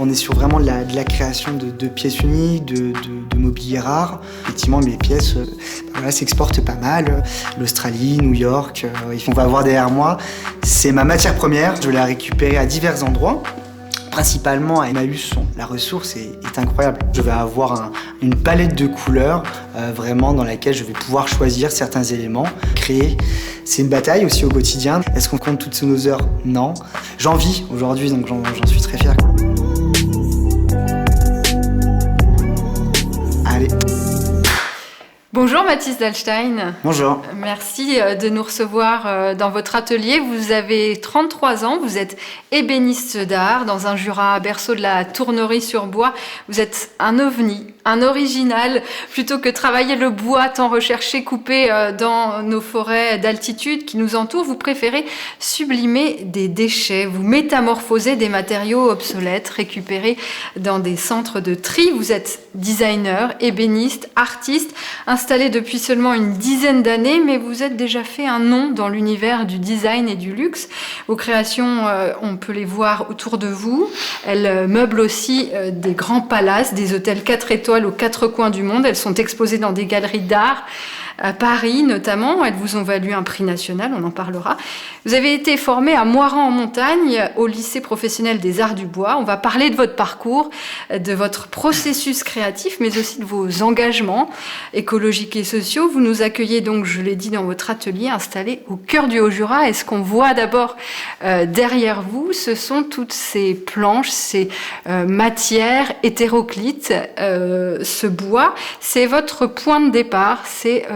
On est sur vraiment de la création de pièces uniques, de mobilier rare. Effectivement, mes pièces s'exportent pas mal. L'Australie, New York, on va voir derrière moi. C'est ma matière première. Je vais la récupérer à divers endroits. Principalement à Emmaüs, la ressource est incroyable. Je vais avoir une palette de couleurs vraiment dans laquelle je vais pouvoir choisir certains éléments, créer. C'est une bataille aussi au quotidien. Est-ce qu'on compte toutes nos heures? Non. J'en vis aujourd'hui, donc j'en suis très fier. Allez. Bonjour Mathis Dallstein. Bonjour. Merci de nous recevoir dans votre atelier. Vous avez 33 ans, vous êtes ébéniste d'art dans un Jura, berceau de la tournerie sur bois. Vous êtes un ovni, un original. Plutôt que travailler le bois tant recherché, coupé dans nos forêts d'altitude qui nous entourent, vous préférez sublimer des déchets. Vous métamorphosez des matériaux obsolètes récupérés dans des centres de tri. Vous êtes designer, ébéniste, artiste, installé depuis seulement une dizaine d'années, mais vous êtes déjà fait un nom dans l'univers du design et du luxe. Vos créations, on peut les voir autour de vous. Elles meublent aussi des grands palaces, des hôtels 4 étoiles aux 4 coins du monde. Elles sont exposées dans des galeries d'art, à Paris notamment. Elles vous ont valu un prix national, on en parlera. Vous avez été formé à Moirans-en-Montagne, au lycée professionnel des arts du bois. On va parler de votre parcours, de votre processus créatif, mais aussi de vos engagements écologiques et sociaux. Vous nous accueillez donc, je l'ai dit, dans votre atelier installé au cœur du Haut-Jura. Et ce qu'on voit d'abord derrière vous, ce sont toutes ces planches, ces matières hétéroclites. Ce bois, c'est votre point de départ, c'est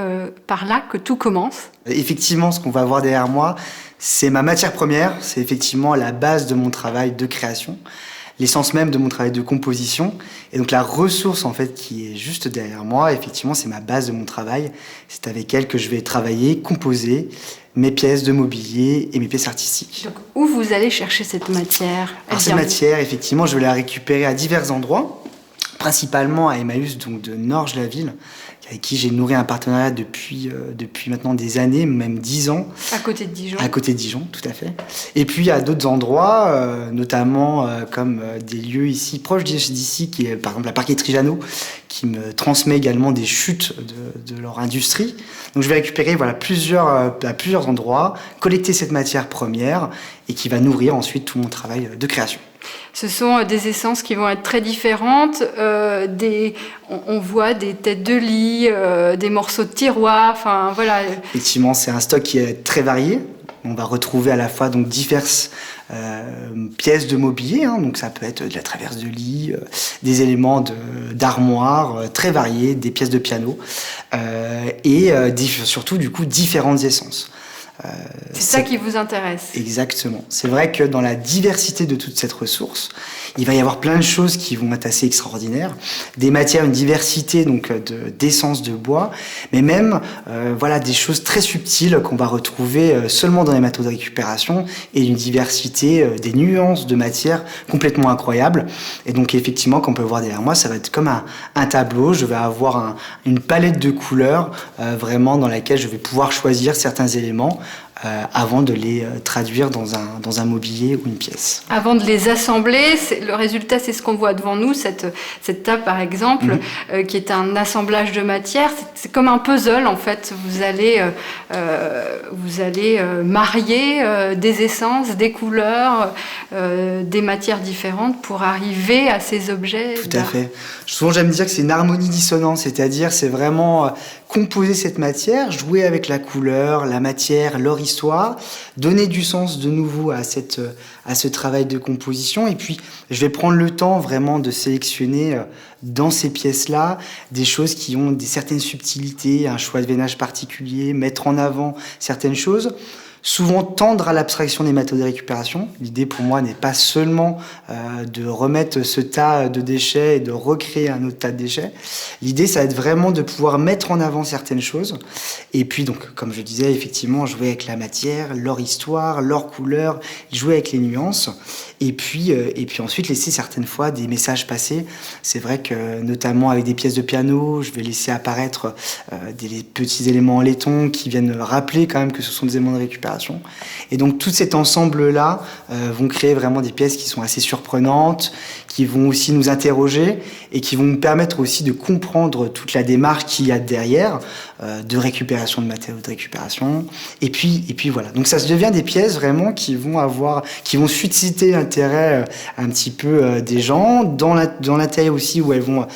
par là que tout commence. Effectivement, ce qu'on va voir derrière moi, c'est ma matière première, c'est effectivement la base de mon travail de création, l'essence même de mon travail de composition. Et donc la ressource en fait qui est juste derrière moi, effectivement, c'est ma base de mon travail. C'est avec elle que je vais travailler, composer mes pièces de mobilier et mes pièces artistiques. Donc, où vous allez chercher cette matière? Alors cette matière, effectivement, je vais la récupérer à divers endroits, principalement à Emmaüs, donc de Norges-la-Ville, avec qui j'ai nourri un partenariat depuis maintenant des années, même 10 ans. À côté de Dijon. À côté de Dijon, tout à fait. Et puis à d'autres endroits, notamment comme des lieux ici, proches d'ici, qui est par exemple la Parqueterie Jeannot, qui me transmet également des chutes de leur industrie. Donc je vais récupérer à plusieurs endroits, collecter cette matière première et qui va nourrir ensuite tout mon travail de création. Ce sont des essences qui vont être très différentes. On voit des têtes de lit, des morceaux de tiroir. Enfin voilà. Effectivement, c'est un stock qui est très varié. On va retrouver à la fois donc diverses pièces de mobilier. Donc ça peut être de la traverse de lit, des éléments d'armoire très variés, des pièces de piano et surtout du coup différentes essences. C'est ça qui vous intéresse. Exactement. C'est vrai que dans la diversité de toute cette ressource, il va y avoir plein de choses qui vont être assez extraordinaires. Des matières, une diversité donc d'essences de bois, mais même des choses très subtiles qu'on va retrouver seulement dans les matériaux de récupération et une diversité des nuances de matières complètement incroyables. Et donc effectivement, comme on peut voir derrière moi, ça va être comme un tableau. Je vais avoir une palette de couleurs vraiment dans laquelle je vais pouvoir choisir certains éléments avant de les traduire dans un mobilier ou une pièce. Avant de les assembler, le résultat, c'est ce qu'on voit devant nous, cette table par exemple, qui est un assemblage de matières. C'est comme un puzzle en fait. Vous allez marier des essences, des couleurs, des matières différentes pour arriver à ces objets. Tout à fait. Souvent, j'aime dire que c'est une harmonie dissonante, c'est-à-dire c'est vraiment composer cette matière, jouer avec la couleur, la matière, leur histoire, donner du sens de nouveau à ce travail de composition. Et puis, je vais prendre le temps vraiment de sélectionner dans ces pièces-là des choses qui ont certaines subtilités, un choix de veinage particulier, mettre en avant certaines choses. Souvent tendre à l'abstraction des matériaux de récupération. L'idée pour moi n'est pas seulement de remettre ce tas de déchets et de recréer un autre tas de déchets. L'idée, ça va être vraiment de pouvoir mettre en avant certaines choses. Et puis donc, comme je disais, effectivement, jouer avec la matière, leur histoire, leur couleur, jouer avec les nuances. Et puis ensuite laisser certaines fois des messages passer. C'est vrai que notamment avec des pièces de piano, je vais laisser apparaître des petits éléments en laiton qui viennent rappeler quand même que ce sont des éléments de récupération. récupération. Et donc tout cet ensemble-là vont créer vraiment des pièces qui sont assez surprenantes, qui vont aussi nous interroger et qui vont nous permettre aussi de comprendre toute la démarche qu'il y a derrière, de récupération de matériaux de récupération. Et puis voilà. Donc ça se devient des pièces vraiment qui vont susciter l'intérêt un petit peu des gens. Dans l'intérêt aussi où elles vont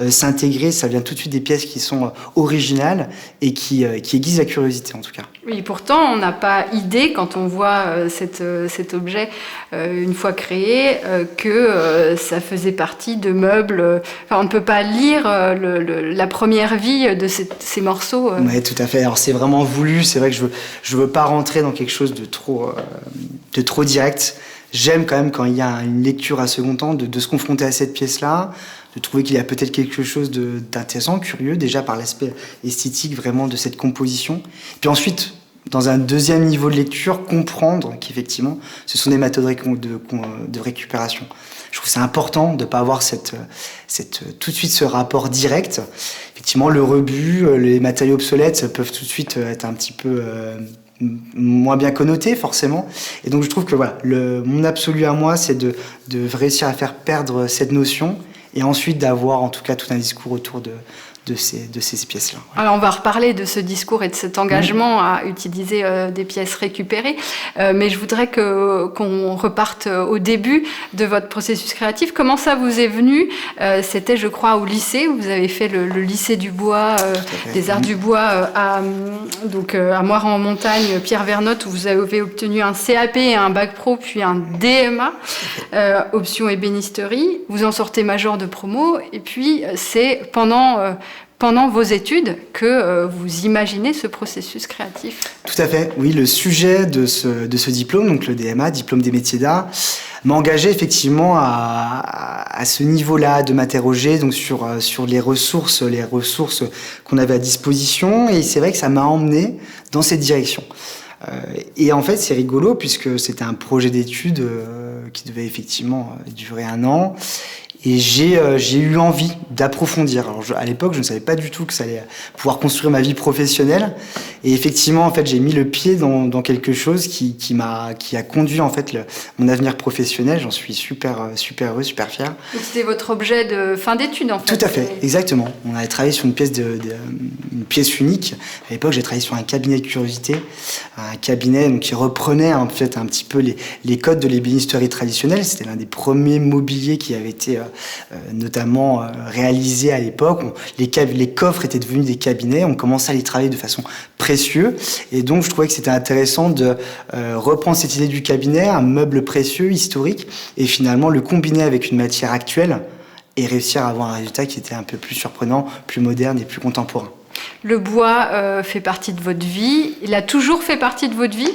s'intégrer, ça vient tout de suite des pièces qui sont originales et qui aiguisent la curiosité en tout cas. Oui, pourtant, on n'a pas idée, quand on voit cet objet une fois créé, que ça faisait partie de meubles. Enfin, on ne peut pas lire la première vie de ces morceaux. Oui, tout à fait. Alors, c'est vraiment voulu. C'est vrai que je veux pas rentrer dans quelque chose de trop direct. J'aime quand même quand il y a une lecture à second temps, de se confronter à cette pièce-là, de trouver qu'il y a peut-être quelque chose d'intéressant, curieux, déjà par l'aspect esthétique vraiment de cette composition. Puis ensuite, dans un deuxième niveau de lecture, comprendre qu'effectivement, ce sont des méthodes de récupération. Je trouve que c'est important de ne pas avoir tout de suite ce rapport direct. Effectivement, le rebut, les matériaux obsolètes peuvent tout de suite être un petit peu moins bien connotés, forcément. Et donc, je trouve que voilà, mon absolu à moi, c'est de réussir à faire perdre cette notion et ensuite d'avoir en tout cas tout un discours autour de ces pièces-là. Ouais. Alors on va reparler de ce discours et de cet engagement à utiliser des pièces récupérées, mais je voudrais qu'on reparte au début de votre processus créatif. Comment ça vous est venu? C'était, je crois, au lycée, où vous avez fait le lycée du bois, des arts du bois à Moirans-en-Montagne, Pierre Vernotte, où vous avez obtenu un CAP et un bac pro, puis un DMA, option ébénisterie. Vous en sortez major de promo, et puis c'est pendant vos études que vous imaginez ce processus créatif. Tout à fait, oui, le sujet de ce diplôme, donc le DMA, diplôme des métiers d'art, m'a engagé effectivement à ce niveau-là, de m'interroger donc sur les ressources qu'on avait à disposition, et c'est vrai que ça m'a emmené dans cette direction. Et en fait, c'est rigolo puisque c'était un projet d'études qui devait effectivement durer 1 an. Et j'ai eu envie d'approfondir. Alors à l'époque, je ne savais pas du tout que ça allait pouvoir construire ma vie professionnelle. Et effectivement, en fait, j'ai mis le pied dans quelque chose qui a conduit en fait mon avenir professionnel. J'en suis super heureux, super fier. Donc c'était votre objet de fin d'études, en fait. Tout à fait, exactement. On avait travaillé sur une pièce unique. À l'époque, j'ai travaillé sur un cabinet de curiosité, un cabinet donc qui reprenait en fait un petit peu les codes de l'ébénisterie traditionnelle. C'était l'un des premiers mobiliers qui avait été notamment réalisé à l'époque. Les coffres étaient devenus des cabinets, on commençait à les travailler de façon précieuse, et donc je trouvais que c'était intéressant de reprendre cette idée du cabinet, un meuble précieux, historique, et finalement le combiner avec une matière actuelle et réussir à avoir un résultat qui était un peu plus surprenant, plus moderne et plus contemporain. Le bois fait partie de votre vie. Il a toujours fait partie de votre vie.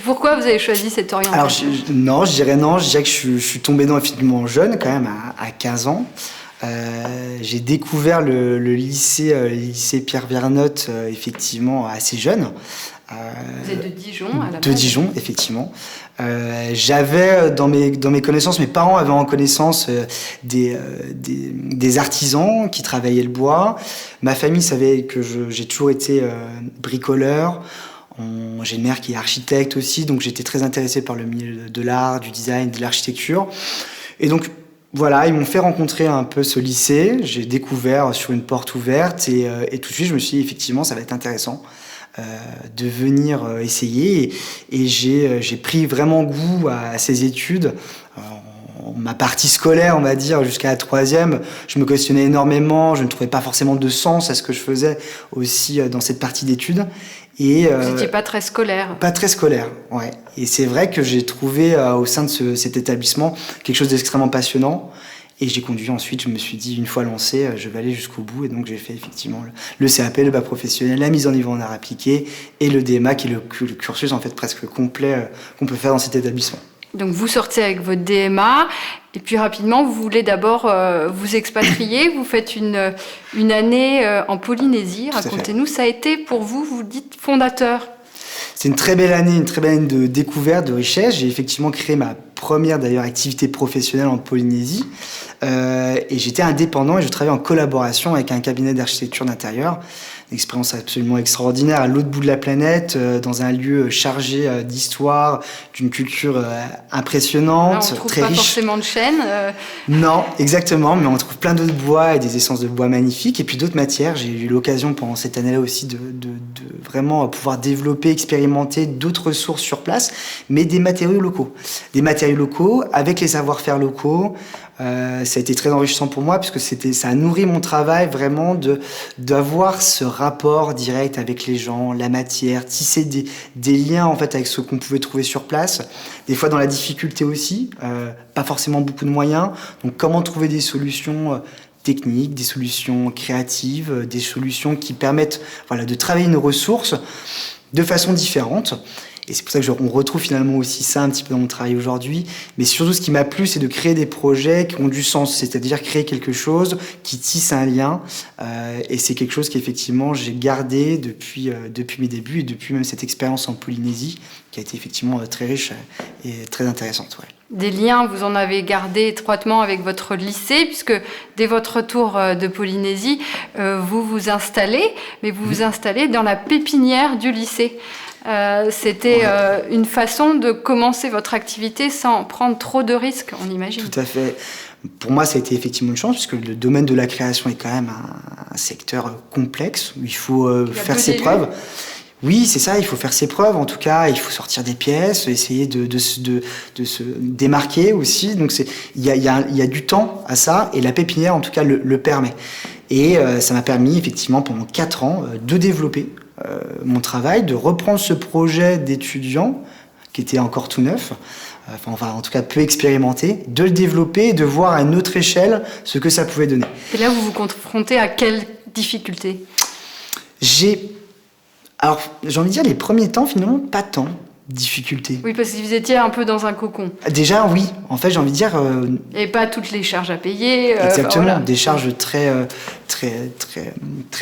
Pourquoi vous avez choisi cette orientation? Alors, je dirais que je suis tombé dedans effectivement jeune, quand même, à 15 ans. J'ai découvert le lycée Pierre Vernotte, effectivement, assez jeune. Vous êtes de Dijon, à la base? De Dijon, effectivement. J'avais dans mes connaissances, mes parents avaient en connaissance des artisans qui travaillaient le bois. Ma famille savait que j'ai toujours été bricoleur. J'ai une mère qui est architecte aussi, donc j'étais très intéressé par le milieu de l'art, du design, de l'architecture. Et donc voilà, ils m'ont fait rencontrer un peu ce lycée. J'ai découvert sur une porte ouverte et tout de suite je me suis dit effectivement ça va être intéressant de venir essayer, et j'ai pris vraiment goût à ces études. Ma partie scolaire, on va dire, jusqu'à la 3e, je me questionnais énormément, je ne trouvais pas forcément de sens à ce que je faisais aussi dans cette partie d'études. Et, vous n'étiez pas très scolaire. Pas très scolaire, ouais. Et c'est vrai que j'ai trouvé au sein de cet établissement quelque chose d'extrêmement passionnant. Et j'ai conduit ensuite, je me suis dit, une fois lancé, je vais aller jusqu'au bout. Et donc j'ai fait effectivement le CAP, le bac professionnel, la mise en niveau en art appliqué et le DMA, qui est le cursus en fait presque complet qu'on peut faire dans cet établissement. Donc vous sortez avec votre DMA et puis rapidement vous voulez d'abord vous expatrier, vous faites une année en Polynésie. Racontez-nous, ça a été pour vous, vous dites fondateur. C'est une très belle année de découverte, de richesse. J'ai effectivement créé ma première d'ailleurs activité professionnelle en Polynésie et j'étais indépendant et je travaillais en collaboration avec un cabinet d'architecture d'intérieur. une expérience absolument extraordinaire à l'autre bout de la planète, dans un lieu chargé d'histoire, d'une culture impressionnante, on trouve très pas riche. forcément de chêne. Non, exactement, mais on trouve plein d'autres bois et des essences de bois magnifiques, et puis d'autres matières. J'ai eu l'occasion pendant cette année-là aussi de vraiment pouvoir développer, expérimenter d'autres ressources sur place, mais des matériaux locaux. Des matériaux locaux avec les savoir-faire locaux. Ça a été très enrichissant pour moi, puisque ça a nourri mon travail vraiment d'avoir ce rapport direct avec les gens, la matière, tisser des liens en fait avec ce qu'on pouvait trouver sur place. Des fois dans la difficulté aussi, pas forcément beaucoup de moyens. Donc comment trouver des solutions techniques, des solutions créatives, des solutions qui permettent de travailler une ressource de façon différente. Et c'est pour ça qu'on retrouve finalement aussi ça un petit peu dans mon travail aujourd'hui. Mais surtout, ce qui m'a plu, c'est de créer des projets qui ont du sens, c'est-à-dire créer quelque chose qui tisse un lien. Et c'est quelque chose qu'effectivement j'ai gardé depuis mes débuts et depuis même cette expérience en Polynésie, qui a été effectivement très riche et très intéressante. Ouais. Des liens, vous en avez gardé étroitement avec votre lycée, puisque dès votre retour de Polynésie, vous vous installez, mais vous vous installez dans la pépinière du lycée. C'était une façon de commencer votre activité sans prendre trop de risques, on imagine. Tout à fait. Pour moi, ça a été effectivement une chance, puisque le domaine de la création est quand même un secteur complexe, où il faut faire ses preuves. Oui, c'est ça, il faut faire ses preuves, en tout cas, il faut sortir des pièces, essayer de se démarquer aussi. Donc il y a du temps à ça, et la pépinière, en tout cas, le permet. Et ça m'a permis, effectivement, pendant 4 ans, de développer mon travail, de reprendre ce projet d'étudiant, qui était encore tout neuf, en tout cas peu expérimenté, de le développer et de voir à une autre échelle ce que ça pouvait donner. Et là, vous vous confrontez à quelles difficultés ? Alors, j'ai envie de dire, les premiers temps, finalement, pas tant de difficultés. Oui, parce que vous étiez un peu dans un cocon. Déjà, oui. En fait, j'ai envie de dire... Et pas toutes les charges à payer. Exactement, des charges très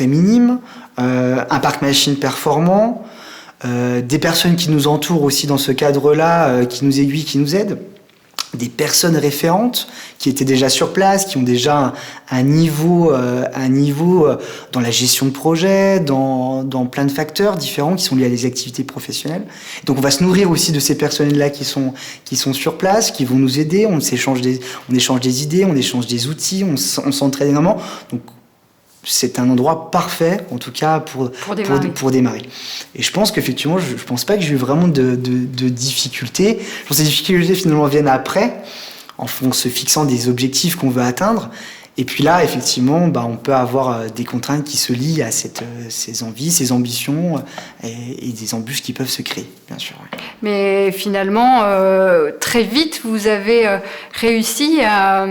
minimes, un parc machine performant, des personnes qui nous entourent aussi dans ce cadre-là, qui nous aiguillent, qui nous aident. Des personnes référentes qui étaient déjà sur place, qui ont déjà un niveau dans la gestion de projet, dans plein de facteurs différents qui sont liés à des activités professionnelles. Donc on va se nourrir aussi de ces personnes-là qui sont sur place, qui vont nous aider, on échange des idées, on échange des outils, on s'entraide énormément. Donc c'est un endroit parfait, en tout cas, pour démarrer. Et je pense qu'effectivement, je pense pas que j'ai eu vraiment de difficultés. Je pense que les difficultés, finalement, viennent après, en se fixant des objectifs qu'on veut atteindre. Et puis là, effectivement, on peut avoir des contraintes qui se lient à ces envies, ces ambitions et des embûches qui peuvent se créer, bien sûr. Mais finalement, très vite, vous avez réussi à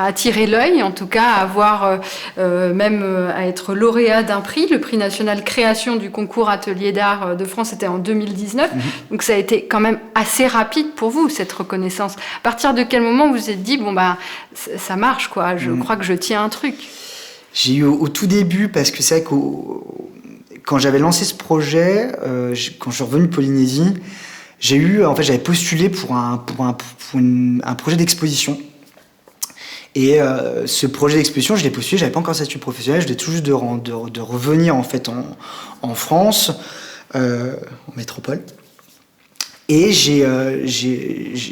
attirer l'œil, en tout cas à avoir à être lauréat d'un prix, le prix national création du concours Atelier d'art de France, c'était en 2019. Donc ça a été quand même assez rapide pour vous, cette reconnaissance. À partir de quel moment vous vous êtes dit, ça marche, quoi. Je crois que je tiens un truc. J'ai eu au tout début, parce que c'est vrai que quand j'avais lancé ce projet, quand je suis revenu de Polynésie, j'avais postulé pour un projet d'exposition. Et ce projet d'exposition, je l'ai postulé, j'avais pas encore de statut professionnel, je venais tout juste de revenir en fait en France, en métropole. Et j'ai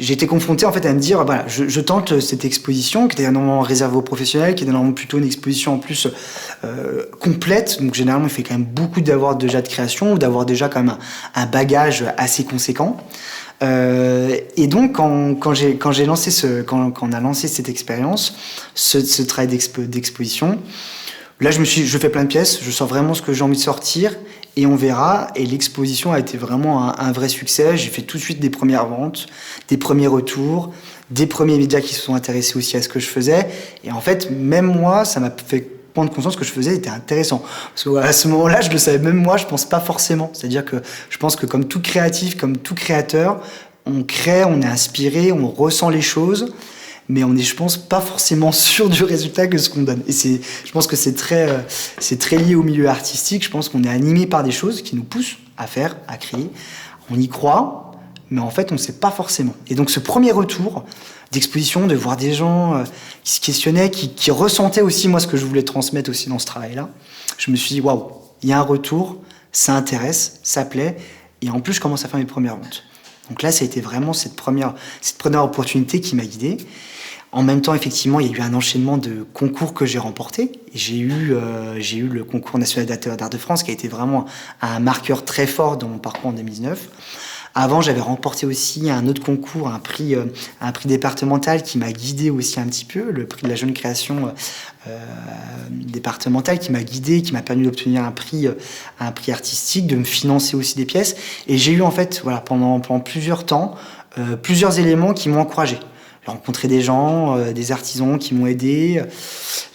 été confronté en fait à me dire, je tente cette exposition qui était normalement réservée aux professionnels, qui est normalement plutôt une exposition en plus complète. Donc généralement, il fait quand même beaucoup d'avoir déjà de création ou d'avoir déjà quand même un bagage assez conséquent. Et donc quand on a lancé cette expérience, ce travail d'exposition, là je fais plein de pièces, je sens vraiment ce que j'ai envie de sortir. Et on verra, et l'exposition a été vraiment un vrai succès. J'ai fait tout de suite des premières ventes, des premiers retours, des premiers médias qui se sont intéressés aussi à ce que je faisais. Et en fait, même moi, ça m'a fait prendre conscience que ce que je faisais était intéressant. Parce qu'à ce moment-là, je le savais même moi, je pense pas forcément. C'est-à-dire que je pense que comme tout créatif, comme tout créateur, on crée, on est inspiré, on ressent les choses. Mais on est, je pense, pas forcément sûr du résultat que ce qu'on donne. Et je pense que c'est très lié au milieu artistique. Je pense qu'on est animé par des choses qui nous poussent à faire, à créer. On y croit, mais en fait, on ne sait pas forcément. Et donc, ce premier retour d'exposition, de voir des gens qui se questionnaient, qui ressentaient aussi, moi, ce que je voulais transmettre aussi dans ce travail-là, je me suis dit, waouh, il y a un retour, ça intéresse, ça plaît, et en plus, je commence à faire mes premières ventes. Donc là, ça a été vraiment cette première opportunité qui m'a guidé. En même temps, effectivement, il y a eu un enchaînement de concours que j'ai remportés. J'ai eu le concours national d'art de France, qui a été vraiment un marqueur très fort dans mon parcours en 2019. Avant, j'avais remporté aussi un autre concours, un prix départemental qui m'a guidé aussi un petit peu, le prix de la jeune création départementale qui m'a guidé, qui m'a permis d'obtenir un prix artistique, de me financer aussi des pièces. Et j'ai eu en fait, voilà, pendant plusieurs temps, plusieurs éléments qui m'ont encouragé. J'ai rencontré des gens, des artisans qui m'ont aidé,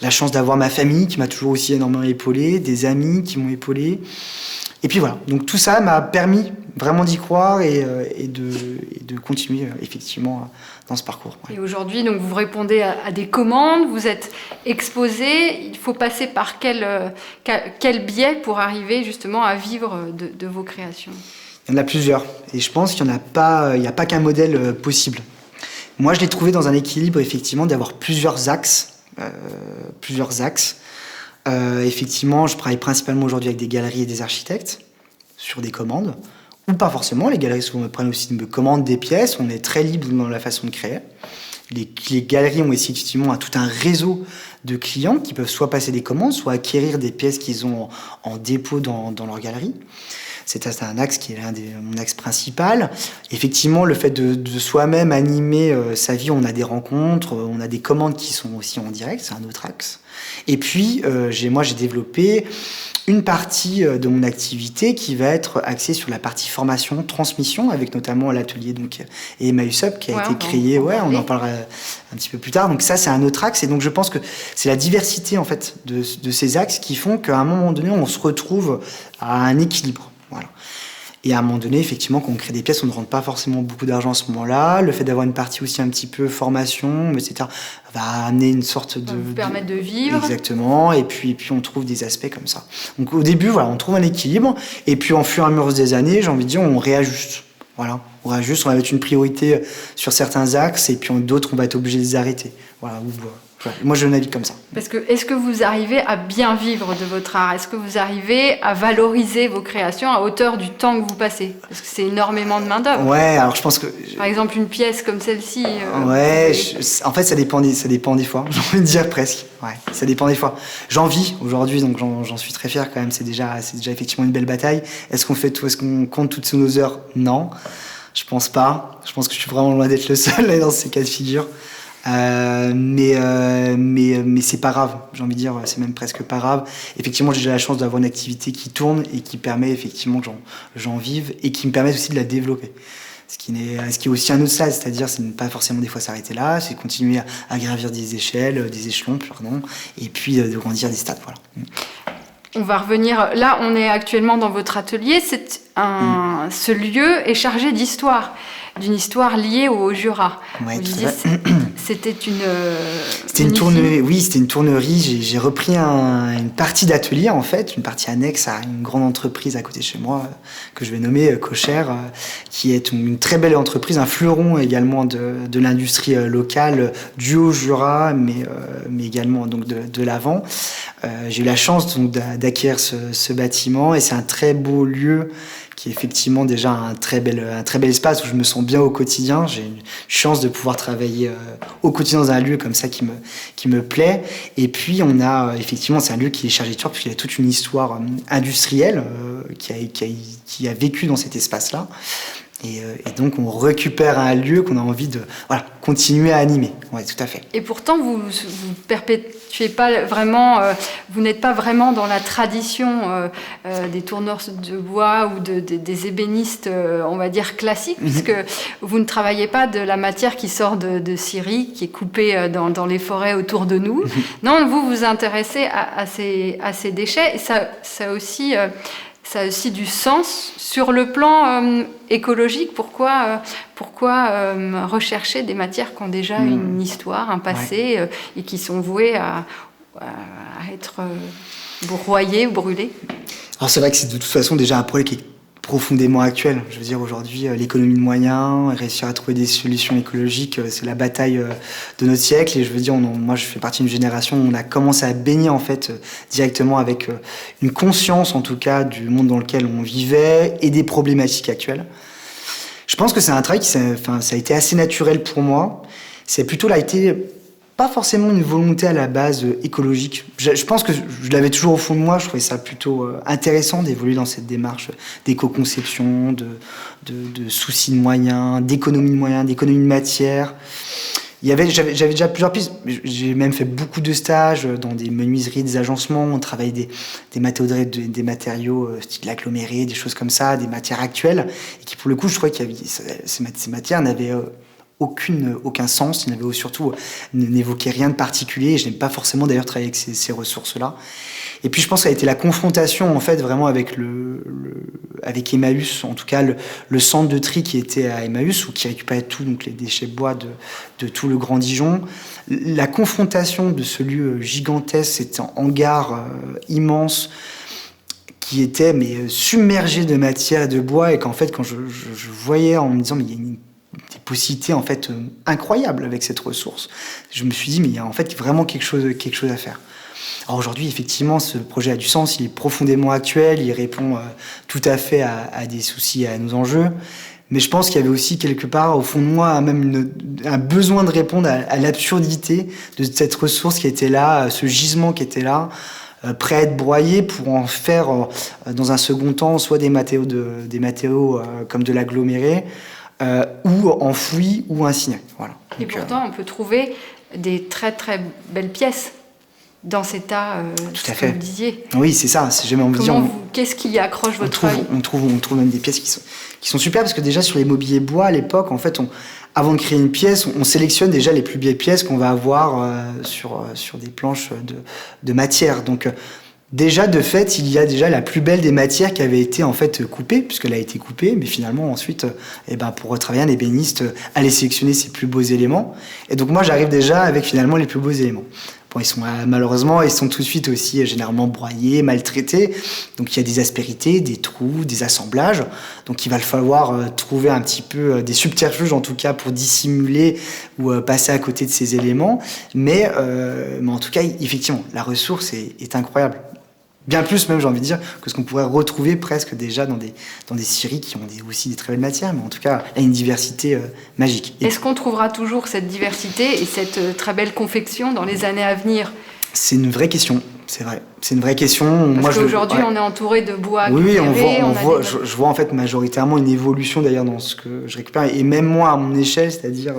la chance d'avoir ma famille qui m'a toujours aussi énormément épaulé, des amis qui m'ont épaulé. Et puis voilà, donc tout ça m'a permis vraiment d'y croire et de continuer effectivement dans ce parcours. Ouais. Et aujourd'hui, donc, vous répondez à des commandes, vous êtes exposé. Il faut passer par quel biais pour arriver justement à vivre de vos créations? Il y en a plusieurs et je pense qu'il n'y a pas qu'un modèle possible. Moi, je l'ai trouvé dans un équilibre effectivement d'avoir plusieurs axes. Effectivement, je travaille principalement aujourd'hui avec des galeries et des architectes sur des commandes, ou pas forcément. Les galeries souvent me commandent des pièces. On est très libre dans la façon de créer. Les galeries ont aussi effectivement tout un réseau de clients qui peuvent soit passer des commandes, soit acquérir des pièces qu'ils ont en dépôt dans leur galerie. C'est un axe qui est mon axe principal. Effectivement, le fait de soi-même animer sa vie, on a des rencontres, on a des commandes qui sont aussi en direct, c'est un autre axe. Et puis, j'ai développé une partie de mon activité qui va être axée sur la partie formation, transmission, avec notamment l'atelier et Emmaüs Up qui a été créé. On en parlera un petit peu plus tard. Donc ça, c'est un autre axe. Et donc, je pense que c'est la diversité en fait de ces axes qui font qu'à un moment donné, on se retrouve à un équilibre. Voilà. Et à un moment donné, effectivement, quand on crée des pièces, on ne rentre pas forcément beaucoup d'argent à ce moment-là. Le fait d'avoir une partie aussi un petit peu formation, etc., va amener une sorte de... vous permettre de vivre. Exactement. Et puis on trouve des aspects comme ça. Donc au début, voilà, on trouve un équilibre. Et puis en fur et à mesure des années, j'ai envie de dire, on réajuste. Voilà. On réajuste, on va mettre une priorité sur certains axes. Et puis d'autres, on va être obligé de les arrêter. Voilà. Moi, je navigue comme ça. Parce que, est-ce que vous arrivez à bien vivre de votre art? Est-ce que vous arrivez à valoriser vos créations à hauteur du temps que vous passez? Parce que c'est énormément de main-d'œuvre. Ouais, alors je pense que... Par exemple, une pièce comme celle-ci... en fait, ça dépend des fois, j'ai envie de dire presque. Ouais, ça dépend des fois. J'en vis aujourd'hui, donc j'en suis très fier quand même. C'est déjà effectivement une belle bataille. Est-ce qu'on compte toutes nos heures? Non, je pense pas. Je pense que je suis vraiment loin d'être le seul dans ces cas de figure. Mais c'est pas grave, j'ai envie de dire, c'est même presque pas grave. Effectivement, j'ai déjà la chance d'avoir une activité qui tourne et qui permet effectivement que j'en vive et qui me permet aussi de la développer. Ce qui est aussi un autre stade, c'est-à-dire c'est ne pas forcément des fois s'arrêter là, c'est continuer à gravir des échelons, et puis de grandir des stades, voilà. On va revenir, là on est actuellement dans votre atelier, ce lieu est chargé d'histoire, d'une histoire liée au Jura. Ouais, c'était une tournerie. Oui, c'était une tournerie. J'ai repris une partie d'atelier en fait, une partie annexe à une grande entreprise à côté de chez moi que je vais nommer Cocher, qui est une très belle entreprise, un fleuron également de l'industrie locale du Haut-Jura, mais également donc de l'Avent. J'ai eu la chance donc d'acquérir ce bâtiment et c'est un très beau lieu qui est effectivement déjà un très bel espace où je me sens bien au quotidien. J'ai une chance de pouvoir travailler au quotidien dans un lieu comme ça qui me plaît. Et puis on a effectivement, c'est un lieu qui est chargé de histoire puisqu'il y a toute une histoire industrielle qui a vécu dans cet espace-là. Et donc on récupère un lieu qu'on a envie de continuer à animer. Ouais, tout à fait. Et pourtant vous perpétuez pas vraiment, vous n'êtes pas vraiment dans la tradition des tourneurs de bois ou des ébénistes, on va dire classiques, puisque vous ne travaillez pas de la matière qui sort de Syrie, qui est coupée dans les forêts autour de nous. Non, vous vous intéressez à ces déchets, et ça a aussi du sens sur le plan écologique. Pourquoi rechercher des matières qui ont déjà une histoire, un passé, et qui sont vouées à être broyées ou brûlées? Alors c'est vrai que c'est de toute façon déjà un projet qui est profondément actuel. Je veux dire, aujourd'hui, l'économie de moyens, réussir à trouver des solutions écologiques, c'est la bataille de notre siècle. Et je veux dire, moi, je fais partie d'une génération où on a commencé à baigner, en fait, directement avec une conscience, en tout cas, du monde dans lequel on vivait et des problématiques actuelles. Je pense que c'est un travail ça a été assez naturel pour moi. C'est plutôt là été pas forcément une volonté à la base écologique. Je pense que je l'avais toujours au fond de moi. Je trouvais ça plutôt intéressant d'évoluer dans cette démarche d'éco-conception, de soucis de moyens, d'économie de moyens, d'économie de matière. J'avais déjà plusieurs pistes. J'ai même fait beaucoup de stages dans des menuiseries, des agencements. On travaillait des matériaux style agglomérés, des choses comme ça, des matières actuelles. Et qui, pour le coup, je trouvais qu'il y avait, ces matières n'avaient aucun sens. Surtout, n'évoquaient rien de particulier. Et je n'aime pas forcément d'ailleurs travailler avec ces ressources-là. Et puis je pense que ça a été la confrontation en fait vraiment avec avec Emmaüs, en tout cas le centre de tri qui était à Emmaüs, ou qui récupérait tout, donc les déchets bois de tout le Grand Dijon. La confrontation de ce lieu gigantesque, cet hangar immense qui était submergé de matière et de bois, et qu'en fait quand je voyais en me disant mais il y a des possibilités en fait incroyables avec cette ressource, je me suis dit mais il y a en fait vraiment quelque chose à faire. Alors aujourd'hui, effectivement, ce projet a du sens, il est profondément actuel, il répond tout à fait à des soucis, à nos enjeux. Mais je pense qu'il y avait aussi quelque part, au fond de moi, même un besoin de répondre à l'absurdité de cette ressource qui était là, ce gisement qui était là, prêt à être broyé pour en faire, dans un second temps, soit des matériaux comme de l'aggloméré, ou enfouis ou incinérés. Voilà. Et pourtant, on peut trouver des très très belles pièces dans cet état, tout à fait. Comme vous disiez. Oui, c'est ça. C'est jamais envie. Qu'est-ce qui accroche votre œil ? On trouve même des pièces qui sont super, parce que déjà sur les mobiliers bois à l'époque, en fait, avant de créer une pièce, on sélectionne déjà les plus belles pièces qu'on va avoir sur des planches de matière. Donc déjà de fait, il y a déjà la plus belle des matières qui avait été en fait coupée, puisqu'elle a été coupée, mais finalement ensuite, pour travailler un ébéniste, aller sélectionner ses plus beaux éléments. Et donc moi, j'arrive déjà avec finalement les plus beaux éléments. Bon, malheureusement, ils sont tout de suite aussi généralement broyés, maltraités. Donc il y a des aspérités, des trous, des assemblages. Donc il va falloir trouver un petit peu des subterfuges, en tout cas, pour dissimuler ou passer à côté de ces éléments. Mais en tout cas, effectivement, la ressource est incroyable. Bien plus même, j'ai envie de dire, que ce qu'on pourrait retrouver presque déjà dans des scieries qui ont aussi des très belles matières, mais en tout cas, il y a une diversité magique. Est-ce qu'on trouvera toujours cette diversité et cette très belle confection dans les années à venir ? C'est une vraie question, c'est vrai. C'est une vraie question. Parce qu'aujourd'hui, on est entouré de bois. Oui, je vois en fait majoritairement une évolution d'ailleurs dans ce que je récupère, et même moi à mon échelle, c'est-à-dire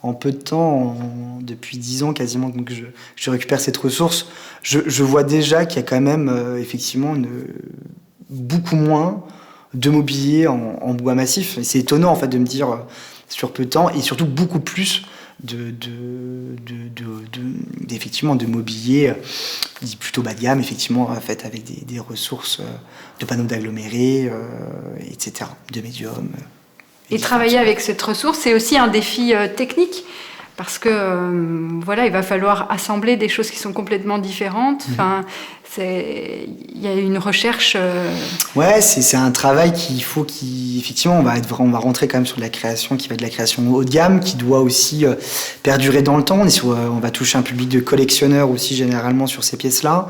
en peu de temps, depuis 10 ans quasiment, donc je récupère cette ressource, je vois déjà qu'il y a quand même effectivement beaucoup moins de mobilier en bois massif. Et c'est étonnant en fait de me dire sur peu de temps, et surtout beaucoup plus effectivement de mobilier plutôt bas de gamme, effectivement fait avec des ressources de panneaux d'agglomérés, etc., de médium. Et travailler avec cette ressource, c'est aussi un défi technique, parce que il va falloir assembler des choses qui sont complètement différentes. Enfin, il y a une recherche. Ouais, c'est un travail effectivement, on va rentrer quand même sur de la création qui va être de la création haut de gamme, qui doit aussi perdurer dans le temps. On va toucher un public de collectionneurs aussi généralement sur ces pièces-là.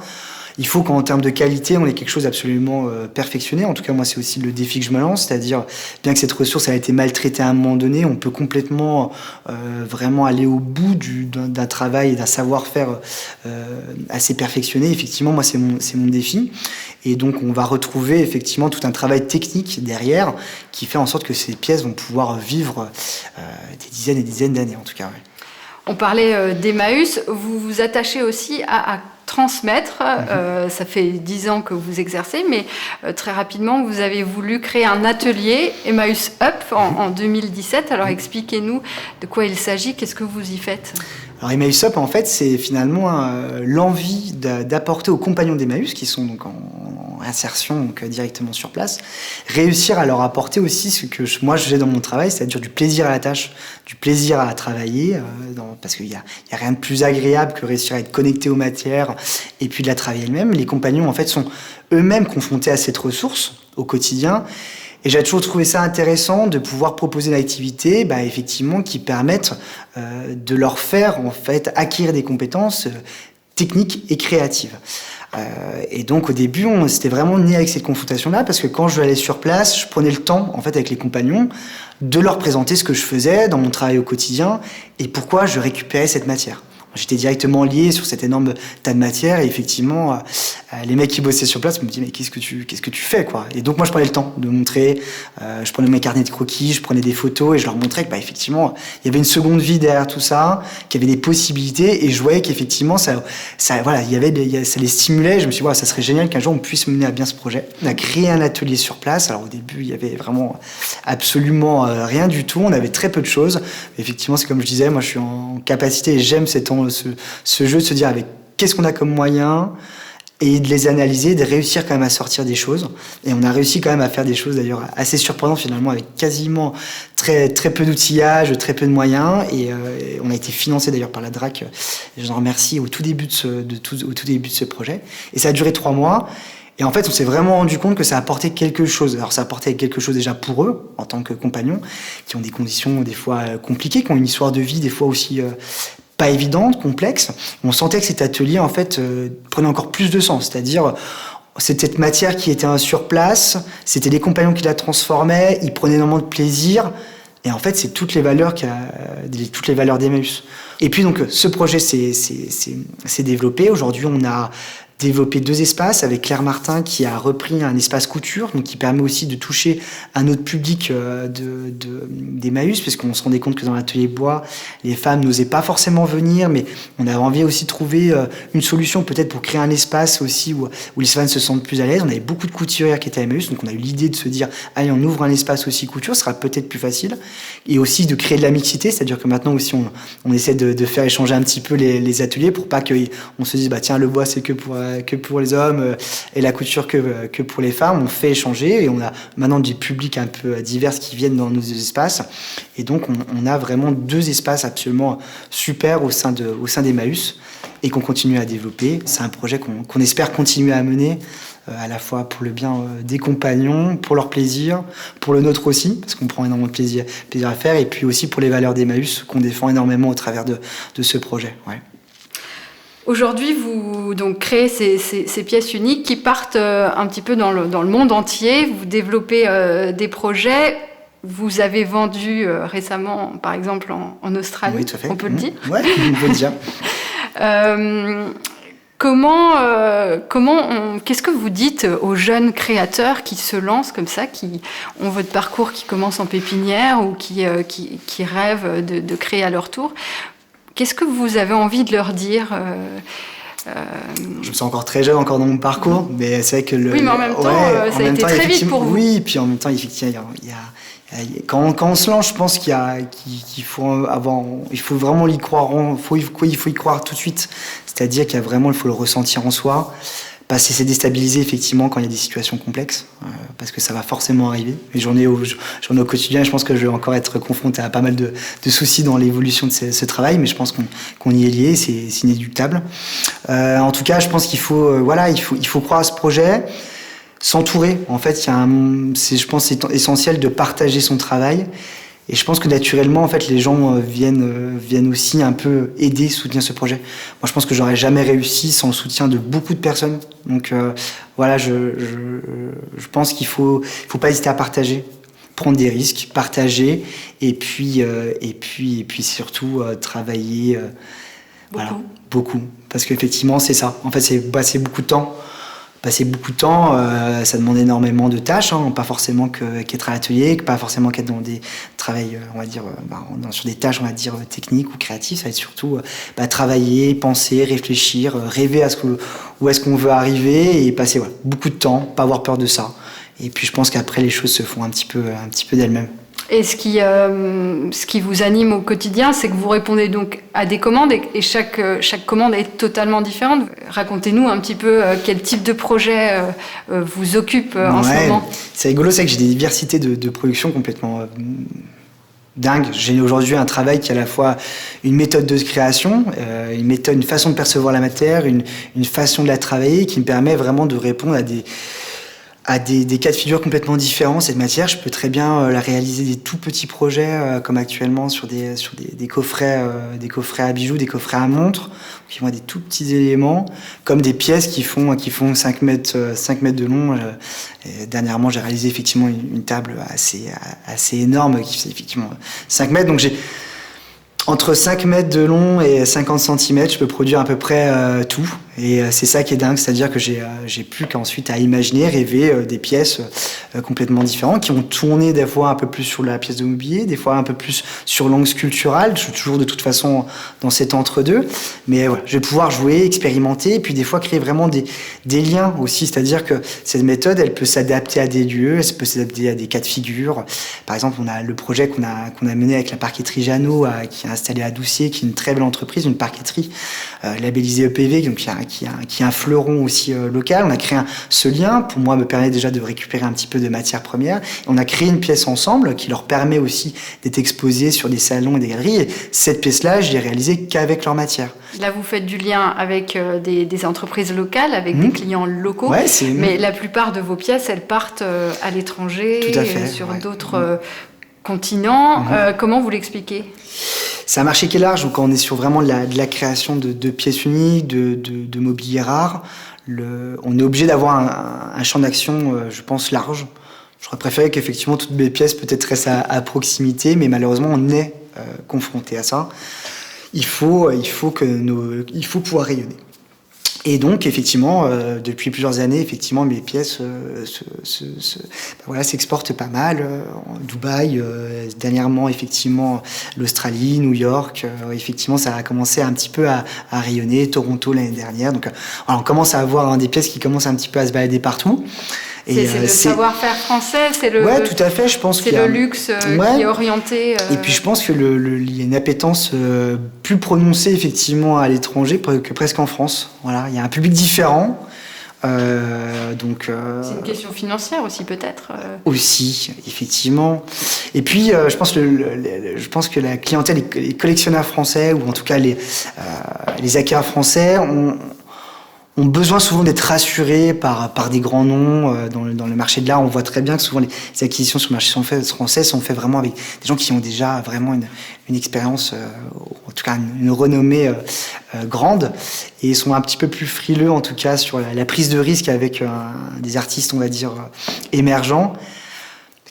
Il faut qu'en termes de qualité, on ait quelque chose absolument perfectionné. En tout cas, moi, c'est aussi le défi que je me lance, c'est-à-dire, bien que cette ressource a été maltraitée à un moment donné, on peut complètement vraiment aller au bout d'un travail et d'un savoir-faire assez perfectionné. Effectivement, moi, c'est mon défi. Et donc, on va retrouver effectivement tout un travail technique derrière qui fait en sorte que ces pièces vont pouvoir vivre des dizaines et des dizaines d'années, en tout cas. Ouais. On parlait d'Emmaüs. Vous vous attachez aussi à transmettre. Ça fait 10 ans que vous exercez, mais très rapidement, vous avez voulu créer un atelier Emmaüs Up en 2017. Alors expliquez-nous de quoi il s'agit, qu'est-ce que vous y faites ? Alors Emmaüs Up, en fait, c'est finalement l'envie d'apporter aux compagnons d'Emmaüs, qui sont donc en insertion donc, directement sur place, réussir à leur apporter aussi ce que moi je fais dans mon travail, c'est-à-dire du plaisir à la tâche, du plaisir à travailler, parce qu'il y a rien de plus agréable que réussir à être connecté aux matières et puis de la travailler elle-même. Les compagnons, en fait, sont eux-mêmes confrontés à cette ressource au quotidien. Et j'ai toujours trouvé ça intéressant de pouvoir proposer une activité, effectivement, qui permette de leur faire en fait acquérir des compétences techniques et créatives. Et donc au début, c'était vraiment né avec cette confrontation-là, parce que quand je allais sur place, je prenais le temps, en fait, avec les compagnons, de leur présenter ce que je faisais dans mon travail au quotidien et pourquoi je récupérais cette matière. J'étais directement lié sur cet énorme tas de matière et effectivement, les mecs qui bossaient sur place me disaient mais qu'est-ce que tu fais quoi. Et donc moi je prenais le temps de montrer, je prenais mes carnets de croquis, je prenais des photos et je leur montrais que effectivement il y avait une seconde vie derrière tout ça, qu'il y avait des possibilités et je voyais qu'effectivement ça les stimulait. Je me suis dit ça serait génial qu'un jour on puisse mener à bien ce projet. On a créé un atelier sur place. Alors au début il y avait vraiment absolument rien du tout. On avait très peu de choses. Effectivement c'est comme je disais, moi je suis en capacité et j'aime ce jeu de se dire avec qu'est-ce qu'on a comme moyen et de les analyser, de réussir quand même à sortir des choses. Et on a réussi quand même à faire des choses d'ailleurs assez surprenantes finalement avec quasiment très peu d'outillage, très peu de moyens. Et on a été financé d'ailleurs par la DRAC. Je vous en remercie au tout début de ce projet. Et ça a duré 3 mois. Et en fait, on s'est vraiment rendu compte que ça apportait quelque chose. Alors, ça apportait quelque chose déjà pour eux, en tant que compagnons, qui ont des conditions des fois compliquées, qui ont une histoire de vie des fois aussi pas évidente, complexe. On sentait que cet atelier, en fait, prenait encore plus de sens. C'est-à-dire, c'était cette matière qui était sur place, c'était les compagnons qui la transformaient, ils prenaient énormément de plaisir. Et en fait, c'est toutes les valeurs d'Emmaüs. Et puis, donc, ce projet s'est développé. Aujourd'hui, on a développé 2 espaces avec Claire Martin qui a repris un espace couture, donc qui permet aussi de toucher un autre public d'Emmaüs, parce qu'on se rendait compte que dans l'atelier bois, les femmes n'osaient pas forcément venir, mais on avait envie aussi de trouver une solution peut-être pour créer un espace aussi où les femmes se sentent plus à l'aise. On avait beaucoup de couturières qui étaient à Emmaüs, donc on a eu l'idée de se dire allez, on ouvre un espace aussi couture, ce sera peut-être plus facile, et aussi de créer de la mixité, c'est-à-dire que maintenant aussi on essaie de faire échanger un petit peu les ateliers pour pas qu'on se dise tiens, le bois c'est que pour les hommes et la couture que pour les femmes. On fait échanger et on a maintenant des publics un peu divers qui viennent dans nos espaces. Et donc, on a vraiment 2 espaces absolument super au sein d'Emmaüs et qu'on continue à développer. C'est un projet qu'on espère continuer à mener à la fois pour le bien des compagnons, pour leur plaisir, pour le nôtre aussi, parce qu'on prend énormément de plaisir à faire, et puis aussi pour les valeurs d'Emmaüs qu'on défend énormément au travers de ce projet. Ouais. Aujourd'hui, vous donc créez ces pièces uniques qui partent un petit peu dans le monde entier. Vous développez des projets. Vous avez vendu récemment, par exemple, en Australie. Oui, tout à fait. On peut le dire. Oui, on peut le dire. Qu'est-ce que vous dites aux jeunes créateurs qui se lancent comme ça, qui ont votre parcours, qui commence en pépinière ou qui rêvent de créer à leur tour? Qu'est-ce que vous avez envie de leur dire Je me sens encore très jeune encore dans mon parcours, mais c'est vrai que oui, mais en même temps, ça a été très vite pour vous. Oui, puis en même temps, effectivement, quand on se lance, je pense qu'il faut vraiment y croire. Il faut y croire tout de suite. C'est-à-dire il faut le ressentir en soi. Pas se laisser déstabiliser effectivement quand il y a des situations complexes, parce que ça va forcément arriver. Et j'en ai au quotidien, je pense que je vais encore être confronté à pas mal de soucis dans l'évolution de ce travail, mais je pense qu'on y est lié, c'est inéluctable. En tout cas, je pense qu'il faut croire à ce projet, s'entourer. En fait, je pense que c'est essentiel de partager son travail. Et je pense que naturellement, en fait, les gens viennent aussi un peu aider, soutenir ce projet. Moi, je pense que j'aurais jamais réussi sans le soutien de beaucoup de personnes. Donc, je pense qu'il faut pas hésiter à partager, prendre des risques, partager, et puis surtout travailler. Beaucoup. Parce qu'effectivement, c'est ça. En fait, c'est passer beaucoup de temps. Ça demande énormément de tâches, pas forcément qu'être à l'atelier, pas forcément qu'être dans des travails, on va dire, sur des tâches, on va dire, techniques ou créatives. Ça va être surtout travailler, penser, réfléchir, rêver où est-ce qu'on veut arriver et passer beaucoup de temps, pas avoir peur de ça. Et puis je pense qu'après, les choses se font un petit peu d'elles-mêmes. Et ce qui vous anime au quotidien, c'est que vous répondez donc à des commandes et chaque commande est totalement différente. Racontez-nous un petit peu quel type de projet vous occupe en ce moment. C'est rigolo, c'est que j'ai des diversités de production complètement dingues. J'ai aujourd'hui un travail qui est à la fois une méthode de création, une façon de percevoir la matière, une façon de la travailler qui me permet vraiment de répondre à des cas de figure complètement différents. Cette matière, je peux très bien la réaliser des tout petits projets, comme actuellement sur des coffrets à bijoux, des coffrets à montres, qui vont être des tout petits éléments, comme des pièces qui font 5 mètres de long. Et dernièrement, j'ai réalisé effectivement une table assez énorme qui fait effectivement 5 mètres. Donc j'ai entre 5 mètres de long et 50 centimètres, je peux produire à peu près tout. Et c'est ça qui est dingue, c'est-à-dire que j'ai plus qu'ensuite à imaginer, rêver des pièces complètement différentes, qui vont tourner des fois un peu plus sur la pièce de mobilier, des fois un peu plus sur l'angle sculptural. Je suis toujours de toute façon dans cet entre-deux. Mais voilà, je vais pouvoir jouer, expérimenter, et puis des fois créer vraiment des liens aussi. C'est-à-dire que cette méthode, elle peut s'adapter à des lieux, elle peut s'adapter à des cas de figure. Par exemple, on a le projet qu'on a mené avec la parqueterie Jeannot, qui est installée à Doucier, qui est une très belle entreprise, une parqueterie labellisée EPV, donc qui est un fleuron aussi local. On a créé ce lien, pour moi, me permet déjà de récupérer un petit peu de matière première. On a créé une pièce ensemble qui leur permet aussi d'être exposée sur des salons et des galeries. Et cette pièce-là, je l'ai réalisée qu'avec leur matière. Là, vous faites du lien avec des entreprises locales, avec des clients locaux. Ouais, mais la plupart de vos pièces, elles partent à l'étranger, sur d'autres continents. Comment vous l'expliquez ? C'est un marché qui est large, donc quand on est sur vraiment de la création de pièces uniques, de mobilier rare, on est obligé d'avoir un champ d'action, je pense, large. J'aurais préféré qu'effectivement toutes mes pièces peut-être restent à proximité, mais malheureusement on est confronté à ça. Il faut pouvoir rayonner. Et donc, effectivement, depuis plusieurs années, effectivement, mes pièces s'exportent pas mal. Dubaï, dernièrement, effectivement, l'Australie, New York. Effectivement, ça a commencé un petit peu à rayonner. Toronto l'année dernière. Donc, on commence à avoir des pièces qui commencent un petit peu à se balader partout. Et c'est le savoir-faire français, c'est le. Ouais, tout à fait. Je pense c'est le luxe qui est orienté. Et puis je pense que il y a une appétence plus prononcée effectivement à l'étranger que presque en France. Voilà, il y a un public différent. C'est une question financière aussi peut-être. Aussi, effectivement. Et puis je pense que la clientèle, les collectionneurs français ou en tout cas les acquéreurs français ont besoin souvent d'être rassurés par des grands noms dans le marché de l'art. On voit très bien que souvent les acquisitions sur le marché français sont faites vraiment avec des gens qui ont déjà vraiment une expérience, en tout cas une renommée grande, et sont un petit peu plus frileux en tout cas sur la prise de risque avec des artistes, on va dire, émergents,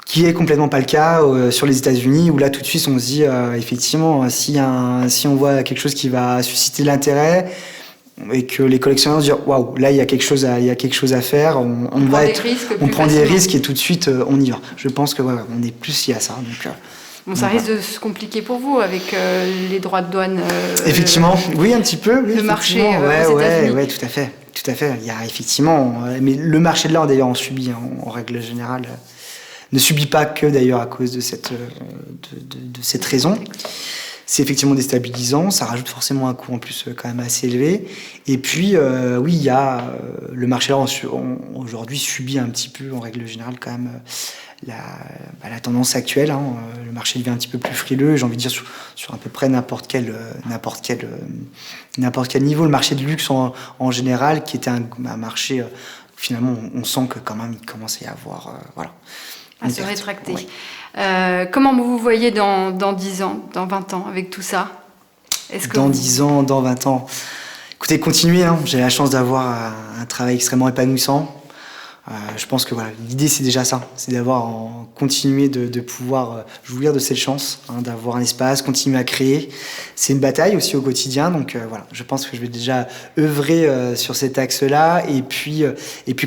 qui est complètement pas le cas sur les États-Unis, où là tout de suite on se dit effectivement si on voit quelque chose qui va susciter de l'intérêt, et que les collectionneurs se disent waouh, là il y a quelque chose à faire, on prend des risques et tout de suite on y va. Je pense que on est plus lié à ça. Donc, ça risque de se compliquer pour vous avec les droits de douane. Effectivement, oui, un petit peu. Oui, le marché aux États-Unis. Ouais, tout à fait. Il y a effectivement, mais le marché de l'art d'ailleurs on subit en règle générale, ne subit pas que d'ailleurs à cause de cette raison. C'est effectivement déstabilisant, ça rajoute forcément un coût en plus quand même assez élevé. Et puis, oui, il y a le marché aujourd'hui subit un petit peu, en règle générale, quand même la tendance actuelle. Le marché devient un petit peu plus frileux, j'ai envie de dire sur à peu près n'importe quel niveau. Le marché de luxe en général, qui était un marché, finalement, on sent que quand même il commence à y avoir, à se rétracter. Ouais. Comment vous voyez dans 10 ans, dans 20 ans, avec tout ça ? Dans 10 ans, dans 20 ans. Écoutez, continuez. J'ai la chance d'avoir un travail extrêmement épanouissant. Je pense que l'idée, c'est déjà ça. C'est continuer de pouvoir jouir de cette chance, d'avoir un espace, continuer à créer. C'est une bataille aussi au quotidien. Donc je pense que je vais déjà œuvrer sur cet axe-là et puis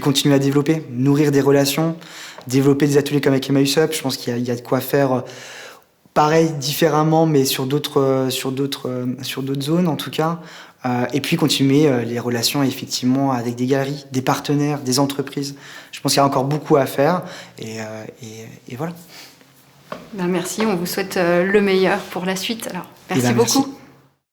continuer à développer, nourrir des relations, développer des ateliers comme avec Emmaüs Up. Je pense qu'il y a de quoi faire pareil, différemment, mais sur d'autres zones en tout cas. Et puis continuer les relations effectivement avec des galeries, des partenaires, des entreprises. Je pense qu'il y a encore beaucoup à faire et voilà. Merci, on vous souhaite le meilleur pour la suite. Alors, merci beaucoup.